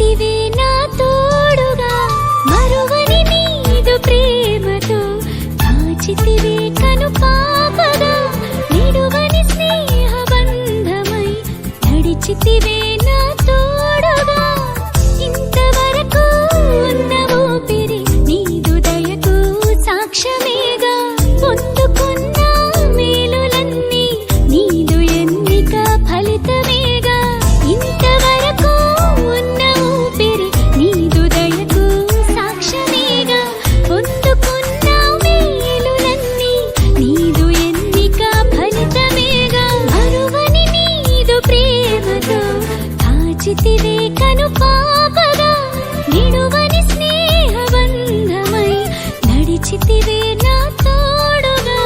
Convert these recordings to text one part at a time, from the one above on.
నడిచితివే నా తోడుగా మరువని నీదు ప్రేమతో కాచితివే కను పాపగా నిడువని స్నేహ బంధమై నడిచితివే నా తోడుగా ఇంతవరకు ఉన్న ఊపిరి నీదు దయకు సాక్ష్యమేగా పొందుకున్న మేలులన్నీ నీదు ఎన్నిక ఫలితమేగా ఇంతవరకు ఉన్న ఊపిరి నీదు దయకు సాక్ష్యమేగా పొందుకున్న మేలులన్నీ నీదు ఎన్నిక ఫలితమేగా మరువని నీదు ప్రేమతో కాచితివే కను పాపగా నిడువని స్నేహ బంధమై నడిచితివే నా తోడుగా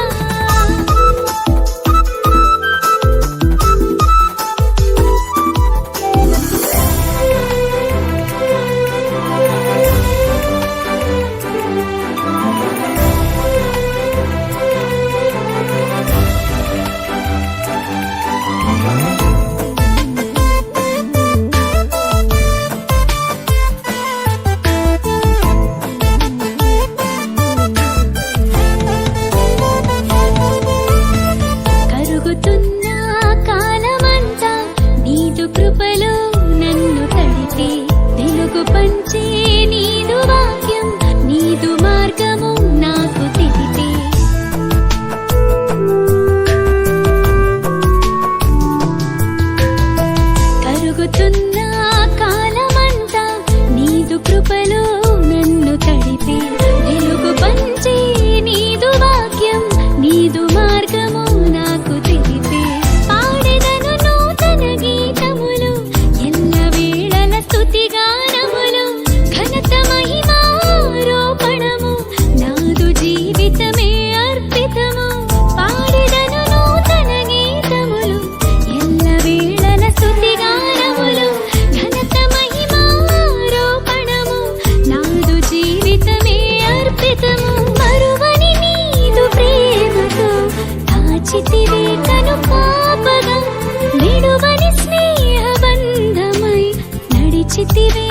కరుగుతున్న కాలమంతా నీదు కృపలో నన్ను తడిపి వెలుగు పంచే నీదు వాక్యం నీదు మార్గము నాకు తెలిపే కరుగుతున్న కాలమంతా నీదు కృపలో నన్ను తడిపి వెలుగు పంచే నీదు వాక్యం నీదు మార్గము నాకు తెలిపే పాడెదను నూతన గీతములు ఎల్ల వేళల స్తుతి గానములు ఘనత మహిమారోపణము నాదు జీవితమే అర్పితము పాడెదను నూతన గీతములు ఎల్ల వేళల స్తుతి గానములు ఘనత మహిమారోపణము నాదు జీవితమే అర్పితము మరువని నీదు ప్రేమతో కాచితివే కను పాపగా నిడువని స్నేహ బంధమై నడిచితివే